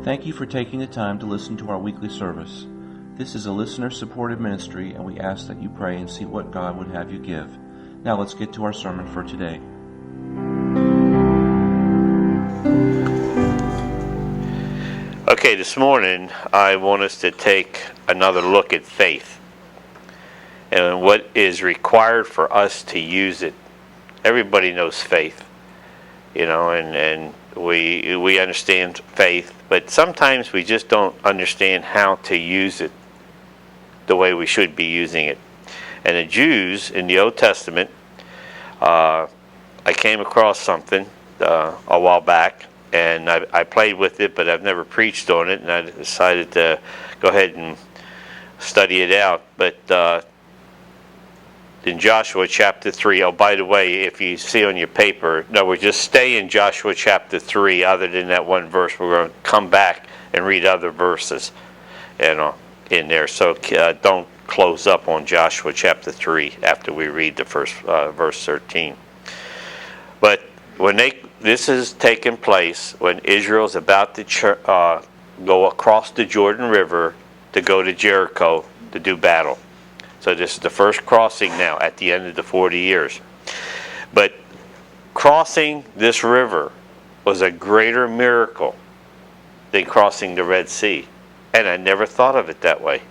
Thank you for taking the time to listen to our weekly service. This is a listener-supported ministry, and we ask that you pray and see what God would have you give. Now let's get to our sermon for today. Okay, this morning I want us to take another look at faith and what is required for us to use it. Everybody knows faith, and we understand faith, but sometimes we just don't understand how to use it the way we should be using it. And the Jews in the Old Testament, I came across something a while back, and I played with it, but I've never preached on it, and I decided to go ahead and study it out. But in Joshua chapter 3, oh, by the way, if you see on your paper, no, we'll just stay in Joshua chapter 3, other than that one verse. We're going to come back and read other verses in there. So don't close up on Joshua chapter 3 after we read the first verse 13. But this is taking place when Israel's about to go across the Jordan River to go to Jericho to do battle. So this is the first crossing now at the end of the 40 years. But crossing this river was a greater miracle than crossing the Red Sea. And I never thought of it that way.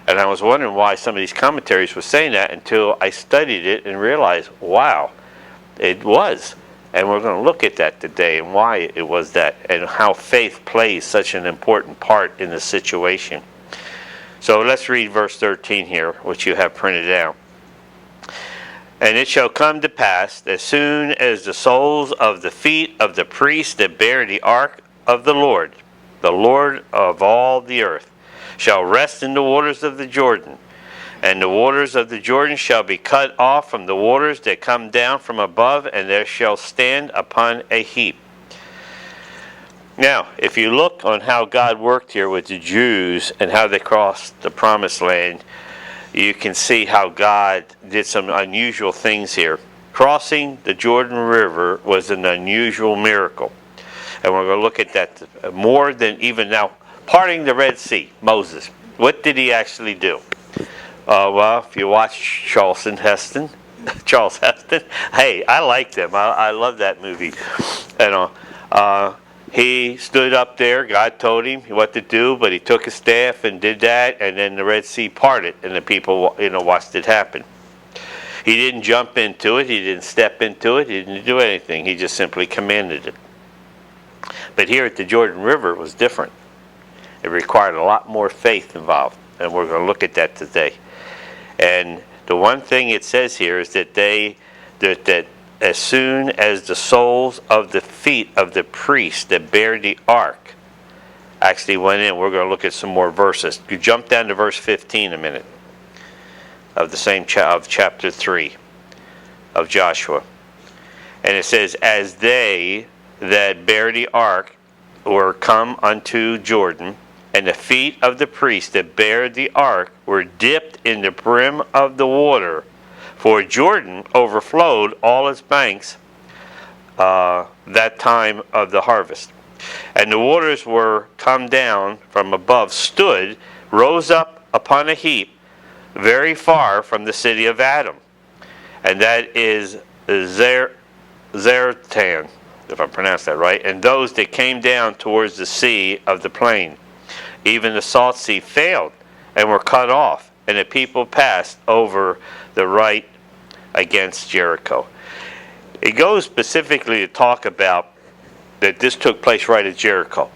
And I was wondering why some of these commentaries were saying that until I studied it and realized, wow, it was. And we're going to look at that today and why it was that and how faith plays such an important part in the situation. So let's read verse 13 here, which you have printed out. And it shall come to pass, as soon as the soles of the feet of the priests that bear the ark of the Lord of all the earth, shall rest in the waters of the Jordan, and the waters of the Jordan shall be cut off from the waters that come down from above, and there shall stand upon a heap. Now, if you look on how God worked here with the Jews and how they crossed the Promised Land, you can see how God did some unusual things here. Crossing the Jordan River was an unusual miracle. And we're going to look at that more than even now. Parting the Red Sea, Moses. What did he actually do? Well, if you watch Charles Heston, hey, I liked him. I love that movie. He stood up there. God told him what to do, but he took his staff and did that, and then the Red Sea parted, and the people, watched it happen. He didn't jump into it. He didn't step into it. He didn't do anything. He just simply commanded it. But here at the Jordan River, it was different. It required a lot more faith involved, and we're going to look at that today. And the one thing it says here is that that as soon as the soles of the feet of the priests that bear the ark actually went in, we're going to look at some more verses. You jump down to verse 15 a minute of the same of chapter 3 of Joshua. And it says, as they that bear the ark were come unto Jordan, and the feet of the priests that bare the ark were dipped in the brim of the water, for Jordan overflowed all its banks that time of the harvest. And the waters were come down from above, rose up upon a heap, very far from the city of Adam. And that is Zaretan, if I pronounce that right, and those that came down towards the sea of the plain. Even the salt sea failed and were cut off, and the people passed over the right against Jericho. It goes specifically to talk about that this took place right at Jericho.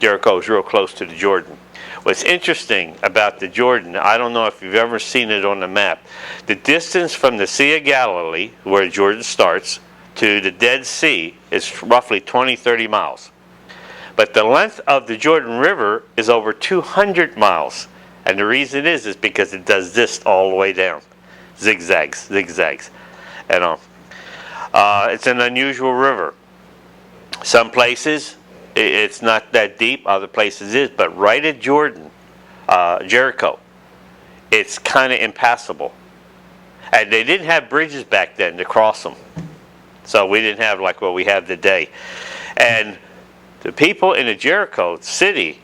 Jericho is real close to the Jordan. What's interesting about the Jordan, I don't know if you've ever seen it on the map, the distance from the Sea of Galilee, where Jordan starts, to the Dead Sea is roughly 20-30 miles. But the length of the Jordan River is over 200 miles. And the reason is because it does this all the way down. Zigzags. It's an unusual river. Some places it's not that deep, other places is, but right at Jordan, Jericho, it's kind of impassable. And they didn't have bridges back then to cross them. So we didn't have like what we have today. And The people in the Jericho city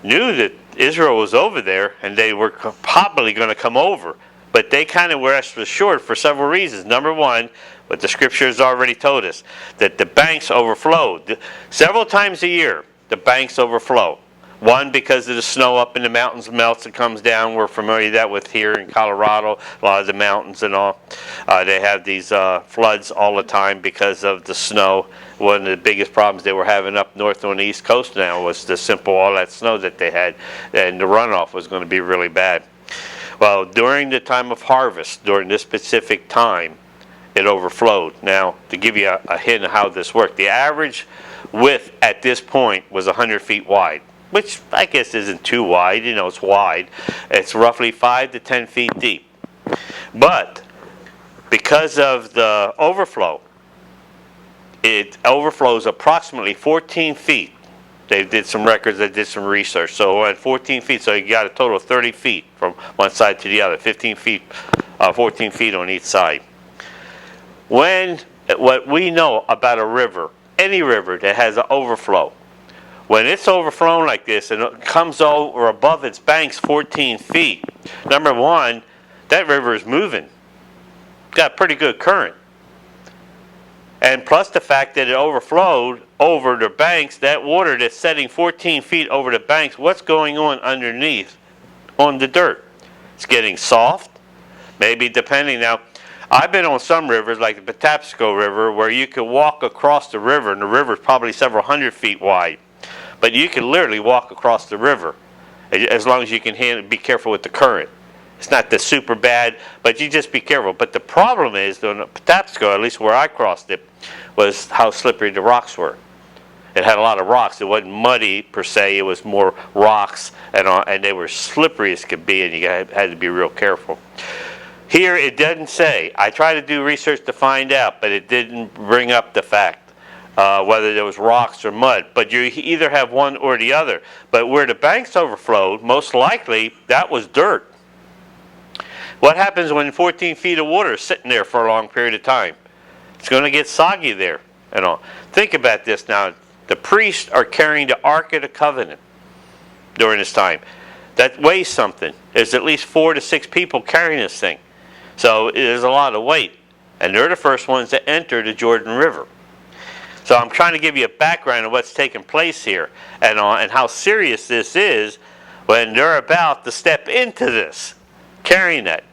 knew that Israel was over there and they were probably going to come over. But they kind of were assured for several reasons. Number one, what the scripture has already told us, that the banks overflowed. Several times a year, the banks overflow. One, because of the snow up in the mountains melts and comes down. We're familiar with that with here in Colorado, a lot of the mountains and all. They have these floods all the time because of the snow. One of the biggest problems they were having up north on the East Coast now was the simple all that snow that they had, and the runoff was going to be really bad. Well, during the time of harvest, during this specific time, it overflowed. Now, to give you a hint of how this worked, the average width at this point was 100 feet wide, which I guess isn't too wide. You know, it's wide. It's roughly 5 to 10 feet deep. But because of the overflow, it overflows approximately 14 feet. They did some records, they did some research. So at 14 feet, so you got a total of 30 feet from one side to the other, 15 feet, 14 feet on each side. What we know about a river, any river that has an overflow, when it's overflown like this and it comes over above its banks 14 feet, number one, that river is moving. It's got a pretty good current. And plus the fact that it overflowed over the banks, that water that's setting 14 feet over the banks, what's going on underneath on the dirt? It's getting soft, maybe depending. Now, I've been on some rivers like the Patapsco River where you could walk across the river, and the river is probably several hundred feet wide. But you can literally walk across the river as long as you can be careful with the current. It's not the super bad, but you just be careful. But the problem is, on Patapsco, at least where I crossed it, was how slippery the rocks were. It had a lot of rocks. It wasn't muddy per se. It was more rocks, and they were slippery as could be, and you had to be real careful. Here it doesn't say. I tried to do research to find out, but it didn't bring up the fact whether there was rocks or mud. But you either have one or the other. But where the banks overflowed, most likely that was dirt. What happens when 14 feet of water is sitting there for a long period of time? It's going to get soggy there and all. Think about this now. The priests are carrying the Ark of the Covenant during this time. That weighs something. There's at least 4 to 6 people carrying this thing. So there's a lot of weight. And they're the first ones to enter the Jordan River. So I'm trying to give you a background of what's taking place here and how serious this is when they're about to step into this, carrying that.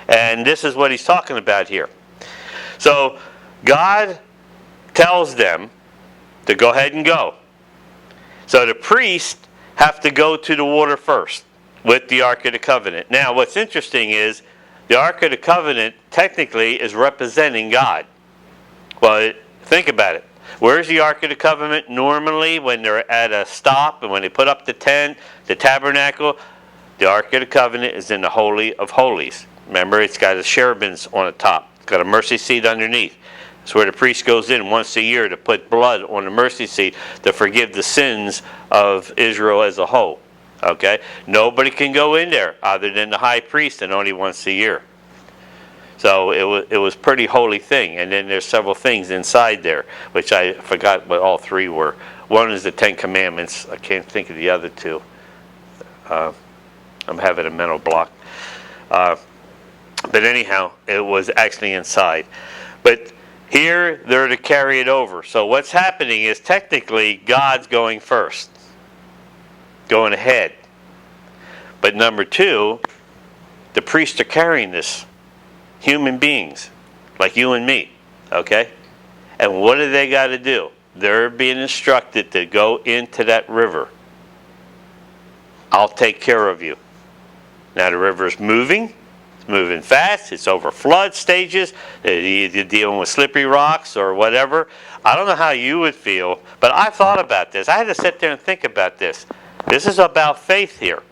And this is what he's talking about here. So God tells them to go ahead and go. So the priests have to go to the water first with the Ark of the Covenant. Now what's interesting is the Ark of the Covenant technically is representing God. Well, think about it. Where's the Ark of the Covenant normally when they're at a stop and when they put up the tent, the tabernacle? The Ark of the Covenant is in the Holy of Holies. Remember, it's got the cherubims on the top. It's got a mercy seat underneath. It's where the priest goes in once a year to put blood on the mercy seat to forgive the sins of Israel as a whole. Okay? Nobody can go in there other than the high priest, and only once a year. So it was pretty holy thing. And then there's several things inside there, which I forgot what all 3 were. One is the 10 Commandments. I can't think of the other 2. I'm having a mental block. But anyhow, it was actually inside. But here, they're to carry it over. So what's happening is technically God's going first. Going ahead. But number 2, the priests are carrying this. Human beings, like you and me. Okay? And what do they got to do? They're being instructed to go into that river. I'll take care of you. Now the river is moving. It's moving fast. It's over flood stages. You're dealing with slippery rocks or whatever. I don't know how you would feel, but I thought about this. I had to sit there and think about this. This is about faith here.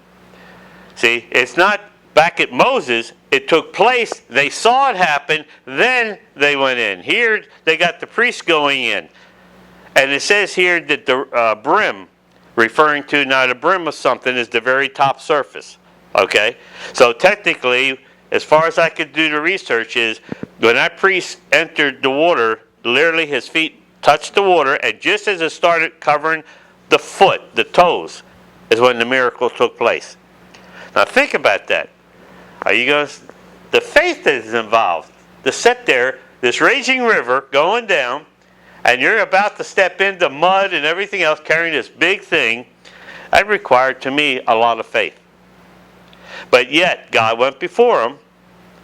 See, it's not back at Moses. It took place. They saw it happen. Then they went in. Here they got the priests going in. And it says here that the brim, referring to now the brim of something is the very top surface. Okay? So technically, as far as I could do the research is, when that priest entered the water, literally his feet touched the water, and just as it started covering the foot, the toes, is when the miracle took place. Now think about that. Are you going to, the faith that is involved to sit there, this raging river going down, and you're about to step into mud and everything else carrying this big thing, that required to me a lot of faith. But yet, God went before them,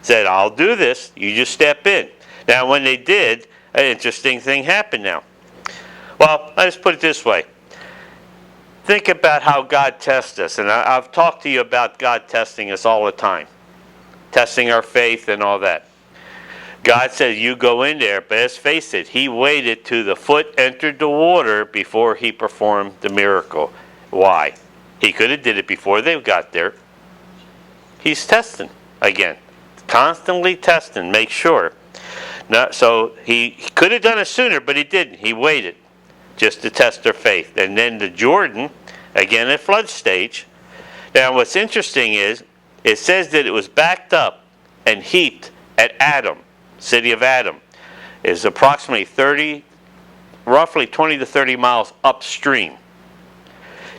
said, I'll do this, you just step in. Now when they did, an interesting thing happened now. Well, let's put it this way. Think about how God tests us. And I've talked to you about God testing us all the time. Testing our faith and all that. God says, you go in there, but let's face it, he waited till the foot entered the water before he performed the miracle. Why? He could have did it before they got there. He's testing again. Constantly testing, make sure. Now, so he could have done it sooner, but he didn't. He waited just to test their faith. And then the Jordan, again at flood stage. Now what's interesting is, it says that it was backed up and heaped at Adam, city of Adam. It is approximately roughly 20 to 30 miles upstream.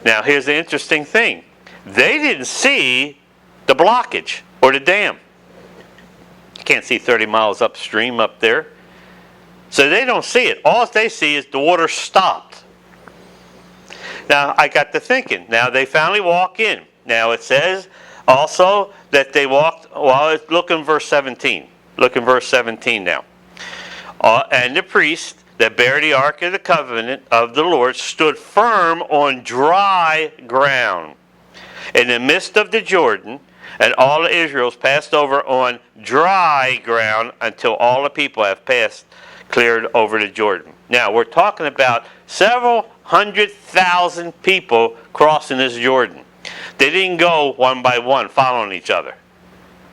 Now here's the interesting thing. They didn't see the blockage or the dam. You can't see 30 miles upstream up there. So they don't see it. All they see is the water stopped. Now I got to thinking. Now they finally walk in. Now it says also that they walked, well, look in verse 17. Look in verse 17 now. And the priest that bare the ark of the covenant of the Lord stood firm on dry ground in the midst of the Jordan, and all the Israels passed over on dry ground until all the people have passed, cleared over the Jordan. Now we're talking about several 100,000 people crossing this Jordan. They didn't go one by one following each other.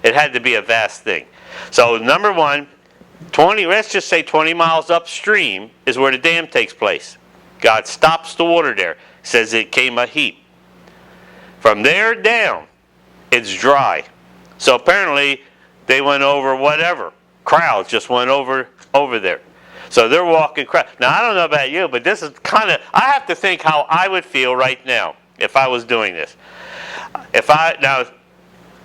It had to be a vast thing. So number one, let's just say 20 miles upstream is where the dam takes place. God stops the water there. Says it came a heap. From there down, it's dry. So apparently they went over whatever. Crowds just went over there. So they're walking crowd. Now I don't know about you, but this is kind of, I have to think how I would feel right now if I was doing this. Now,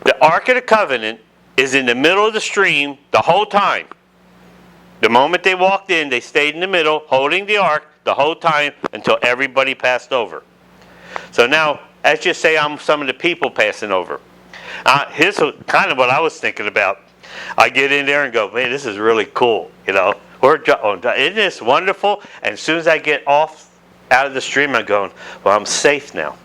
the Ark of the Covenant is in the middle of the stream the whole time. The moment they walked in, they stayed in the middle, holding the ark the whole time until everybody passed over. So now, let's just say I'm some of the people passing over. Here's kind of what I was thinking about. I get in there and go, man, this is really cool. You know, isn't this wonderful? And as soon as I get off out of the stream, I'm going, well, I'm safe now.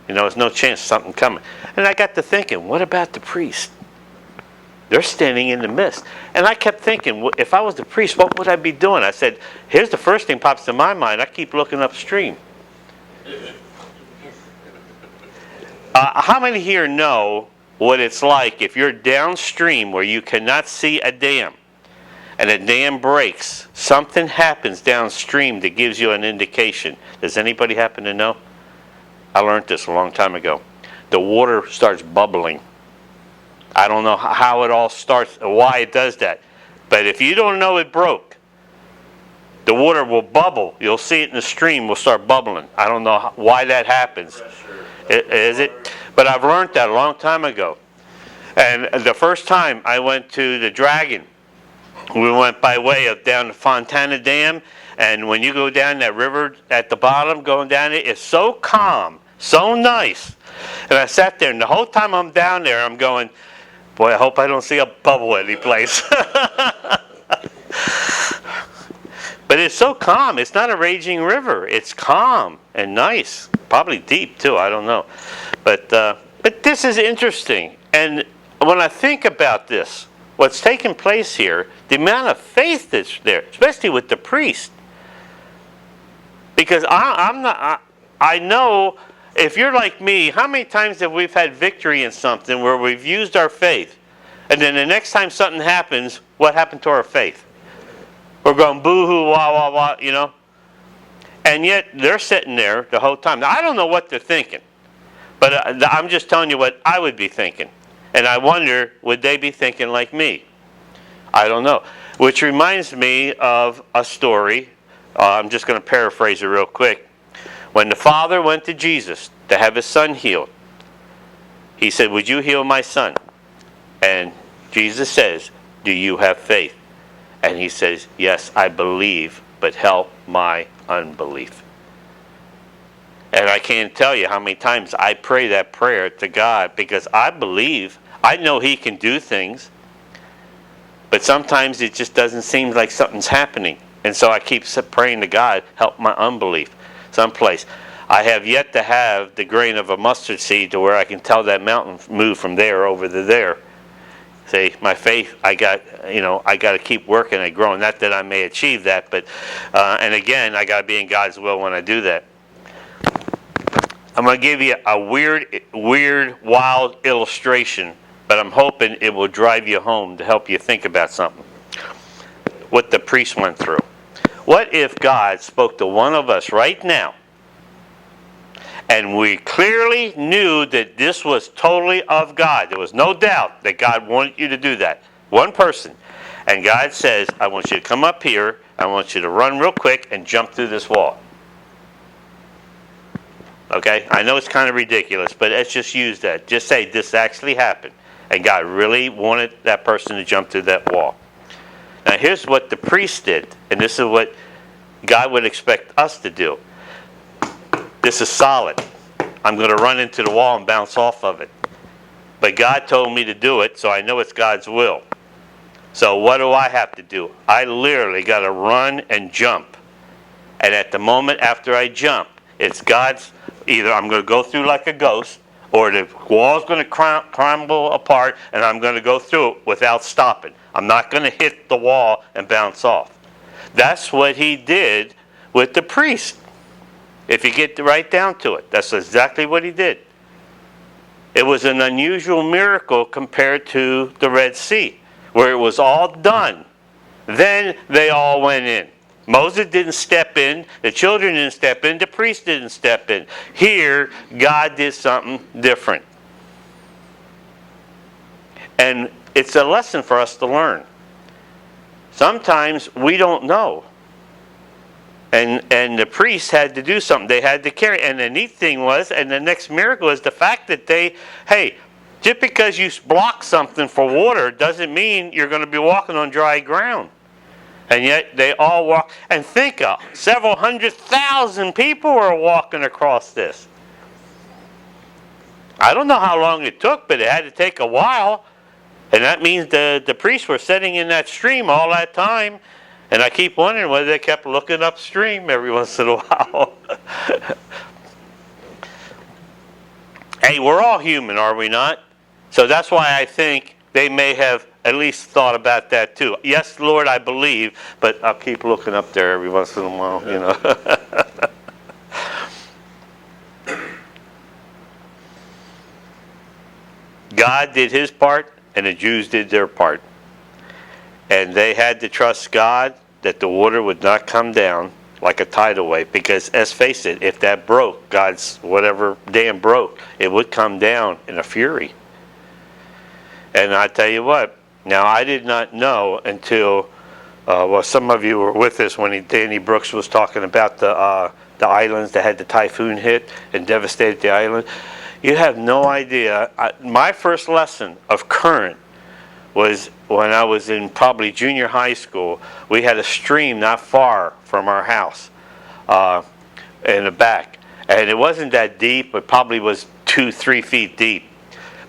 You know, there's no chance of something coming. And I got to thinking, what about the priest? They're standing in the mist. And I kept thinking, if I was the priest, what would I be doing? I said, here's the first thing pops to my mind. I keep looking upstream. How many here know what it's like if you're downstream where you cannot see a dam and a dam breaks? Something happens downstream that gives you an indication. Does anybody happen to know? I learned this a long time ago. The water starts bubbling. I don't know how it all starts, why it does that. But if you don't know it broke, the water will bubble. You'll see it in the stream will start bubbling. I don't know why that happens. Is it? But I've learned that a long time ago. And the first time I went to the Dragon, we went by way of down the Fontana Dam. And when you go down that river at the bottom, going down it, it's so calm, so nice. And I sat there, and the whole time I'm down there, I'm going, boy, I hope I don't see a bubble any place. But it's so calm. It's not a raging river. It's calm and nice. Probably deep, too. I don't know. But this is interesting. And when I think about this, what's taking place here, the amount of faith that's there, especially with the priest. Because I know, if you're like me, how many times have we had victory in something where we've used our faith, and then the next time something happens, what happened to our faith? We're going boo-hoo, wah, wah, wah, you know? And yet, they're sitting there the whole time. Now, I don't know what they're thinking, but I'm just telling you what I would be thinking. And I wonder, would they be thinking like me? I don't know. Which reminds me of a story. I'm just going to paraphrase it real quick. When the father went to Jesus to have his son healed, he said, "Would you heal my son?" And Jesus says, "Do you have faith?" And he says, "Yes, I believe, but help my unbelief." And I can't tell you how many times I pray that prayer to God, because I believe, I know He can do things, but sometimes it just doesn't seem like something's happening. And so I keep praying to God, help my unbelief someplace. I have yet to have the grain of a mustard seed to where I can tell that mountain move from there over to there. See, my faith, I got to keep working and growing. Not that I may achieve that, but and again, I got to be in God's will when I do that. I'm going to give you a weird, wild illustration, but I'm hoping it will drive you home to help you think about something. What the priest went through. What if God spoke to one of us right now, and we clearly knew that this was totally of God? There was no doubt that God wanted you to do that. One person. And God says, "I want you to come up here. I want you to run real quick and jump through this wall." Okay? I know it's kind of ridiculous, but let's just use that. Just say this actually happened, and God really wanted that person to jump through that wall. Now here's what the priest did, and this is what God would expect us to do. This is solid. I'm going to run into the wall and bounce off of it. But God told me to do it, so I know it's God's will. So what do I have to do? I literally got to run and jump. And at the moment after I jump, it's God's, either I'm going to go through like a ghost, or the wall's going to crumble apart, and I'm going to go through it without stopping. I'm not going to hit the wall and bounce off. That's what he did with the priest. If you get right down to it, that's exactly what he did. It was an unusual miracle compared to the Red Sea, where it was all done. Then they all went in. Moses didn't step in, the children didn't step in, the priest didn't step in. Here, God did something different. And it's a lesson for us to learn. Sometimes we don't know. And the priests had to do something. They had to carry. And the neat thing was, and the next miracle is the fact that just because you block something for water doesn't mean you're going to be walking on dry ground. And yet they all walk. And think of several 100,000 people were walking across this. I don't know how long it took, but it had to take a while. And that means the priests were sitting in that stream all that time. And I keep wondering whether they kept looking upstream every once in a while. Hey, we're all human, are we not? So that's why I think they may have at least thought about that too. Yes, Lord, I believe, but I'll keep looking up there every once in a while, you know. God did his part, and the Jews did their part. And they had to trust God that the water would not come down like a tidal wave, because let's face it, if that broke, God's whatever dam broke, it would come down in a fury. And I tell you what, now I did not know until, some of you were with us when Danny Brooks was talking about the islands that had the typhoon hit and devastated the island. You have no idea. My first lesson of current was when I was in probably junior high school. We had a stream not far from our house in the back. And it wasn't that deep. It probably was 2-3 feet deep.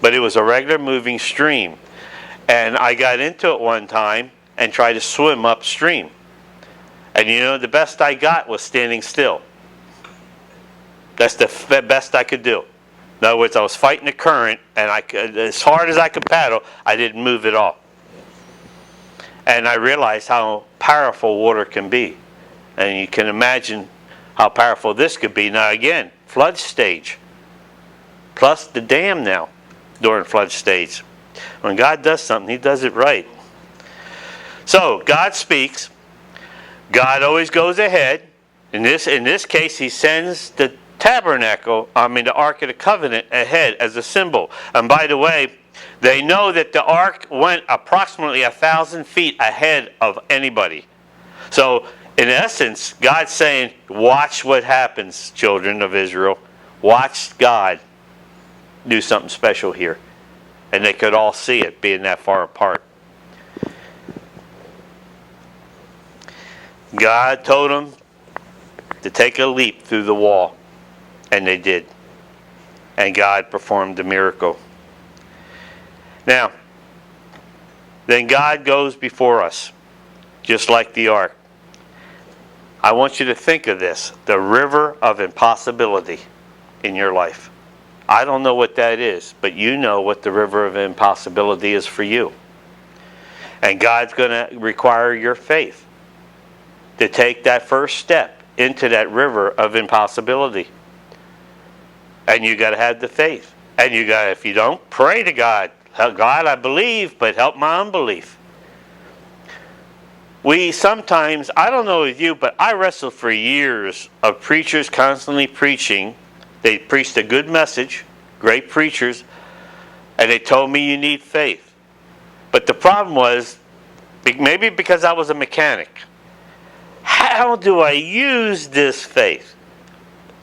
But it was a regular moving stream. And I got into it one time and tried to swim upstream. And you know, the best I got was standing still. That's the best I could do. In other words, I was fighting the current, and as hard as I could paddle, I didn't move at all. And I realized how powerful water can be. And you can imagine how powerful this could be. Now again, flood stage. Plus the dam now during flood stage. When God does something, he does it right. So, God speaks. God always goes ahead. In this case, he sends the Ark of the Covenant ahead as a symbol. And by the way, They know that the ark went approximately 1,000 feet ahead of anybody. So, in essence, God's saying, watch what happens, children of Israel. Watch God do something special here. And they could all see it being that far apart. God told them to take a leap through the wall. And they did. And God performed the miracle. Now, then God goes before us, just like the ark. I want you to think of this, the river of impossibility in your life. I don't know what that is, but you know what the river of impossibility is for you. And God's going to require your faith to take that first step into that river of impossibility. And you got to have the faith. And you got, if you don't, pray to God. God, I believe, but help my unbelief. We sometimes, I don't know with you, but I wrestled for years of preachers constantly preaching. They preached a good message, great preachers, and they told me you need faith. But the problem was, maybe because I was a mechanic, how do I use this faith?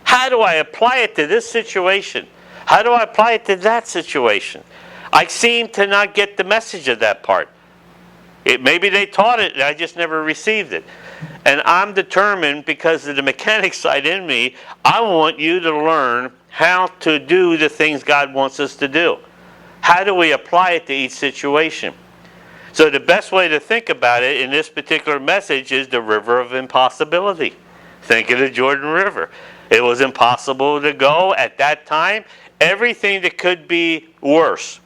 How do I apply it to this situation? How do I apply it to that situation? I seem to not get the message of that part. Maybe they taught it and I just never received it. And I'm determined, because of the mechanic side in me, I want you to learn how to do the things God wants us to do. How do we apply it to each situation? So the best way to think about it in this particular message is the river of impossibility. Think of the Jordan River. It was impossible to go at that time. Everything that could be worse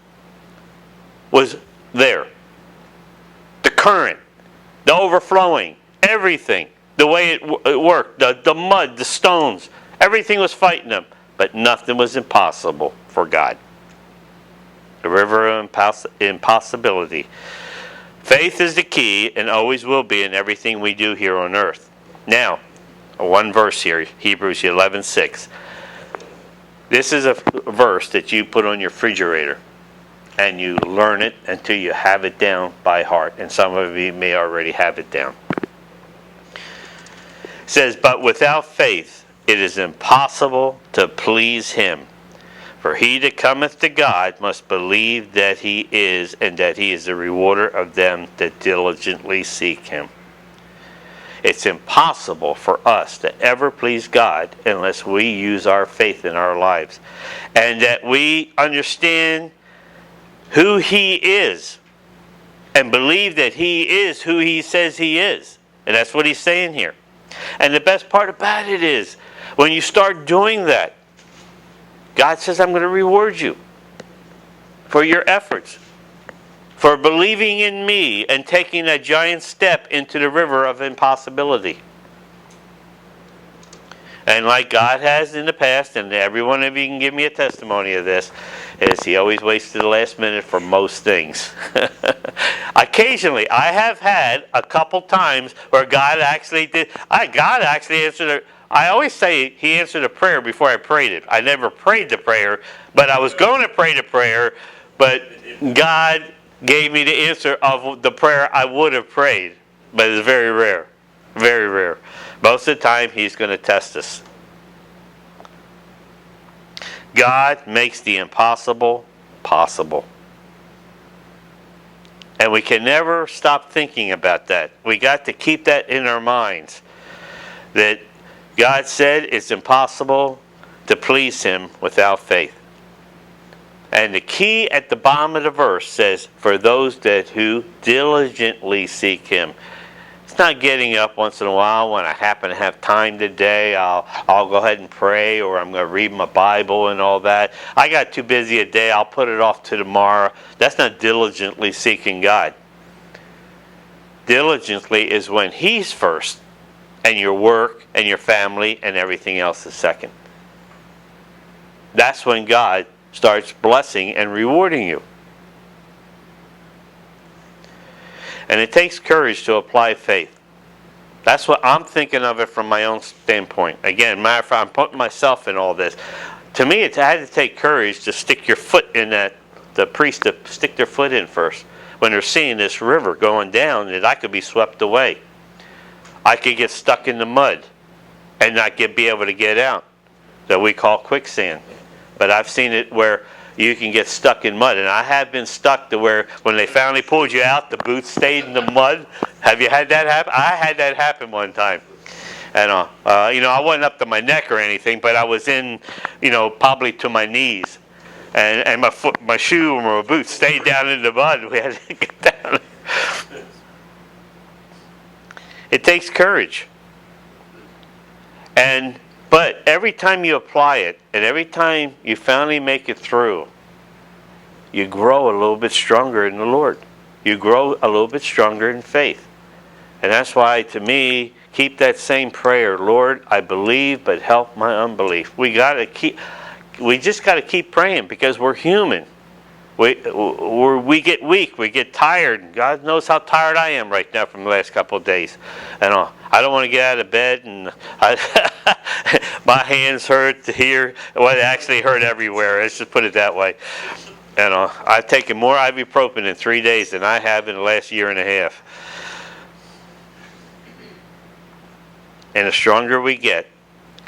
was there. The current, the overflowing, everything, the way it worked, the mud, the stones, everything was fighting them. But nothing was impossible for God. The river of impossibility. Faith is the key and always will be in everything we do here on earth. Now, one verse here, Hebrews 11:6. This is a verse that you put on your refrigerator and you learn it until you have it down by heart. And some of you may already have it down. It says, but without faith it is impossible to please him. For he that cometh to God must believe that he is, and that he is the rewarder of them that diligently seek him. It's impossible for us to ever please God unless we use our faith in our lives. And that we understand who he is and believe that he is who he says he is. And that's what he's saying here. And the best part about it is, when you start doing that, God says, I'm going to reward you for your efforts, for believing in me and taking a giant step into the river of impossibility. And like God has in the past, and every one of you can give me a testimony of this, is he always waits to the last minute for most things. Occasionally, I have had a couple times where God actually did. God actually answered. I always say he answered a prayer before I prayed it. I never prayed the prayer, but I was going to pray the prayer, but God gave me the answer of the prayer I would have prayed. But it's very rare. Very rare. Most of the time, he's going to test us. God makes the impossible possible. And we can never stop thinking about that. We got to keep that in our minds. That God said it's impossible to please him without faith. And the key at the bottom of the verse says, for those that who diligently seek him. It's not getting up once in a while when I happen to have time today. I'll go ahead and pray, or I'm going to read my Bible and all that. I got too busy a day. I'll put it off to tomorrow. That's not diligently seeking God. Diligently is when he's first, and your work and your family and everything else is second. That's when God starts blessing and rewarding you. And it takes courage to apply faith. That's what I'm thinking of it from my own standpoint. Again, matter of fact, I'm putting myself in all this. To me, I had to take courage to stick your foot in that the priest to stick their foot in first when they're seeing this river going down, that I could be swept away. I could get stuck in the mud and not be able to get out, that we call quicksand. But I've seen it where you can get stuck in mud, and I have been stuck to where when they finally pulled you out, the boots stayed in the mud. Have you had that happen? I had that happen one time. And I wasn't up to my neck or anything, but I was in, probably to my knees, and my shoe or my boots stayed down in the mud. We had to get down. It takes courage, but every time you apply it, and every time you finally make it through, you grow a little bit stronger in the Lord. You grow a little bit stronger in faith, and that's why, to me, keep that same prayer. Lord, I believe, but help my unbelief. We just got to keep praying, because we're human. We get weak. We get tired. God knows how tired I am right now from the last couple of days. And I don't want to get out of bed, and my hands hurt here. Well, it actually hurt everywhere. Let's just put it that way. And I've taken more ibuprofen in 3 days than I have in the last year and a half. And the stronger we get,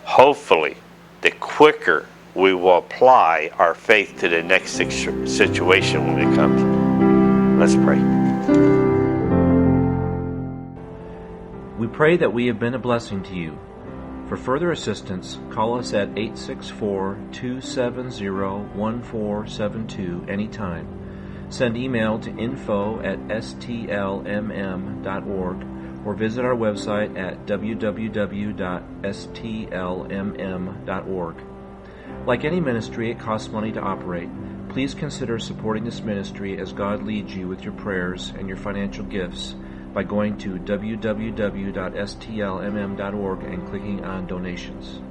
hopefully, the quicker we will apply our faith to the next situation when it comes. Let's pray. We pray that we have been a blessing to you. For further assistance, call us at 864-270-1472 anytime. Send email to info@stlmm.org or visit our website at www.stlmm.org. Like any ministry, it costs money to operate. Please consider supporting this ministry as God leads you with your prayers and your financial gifts by going to www.stlmm.org and clicking on Donations.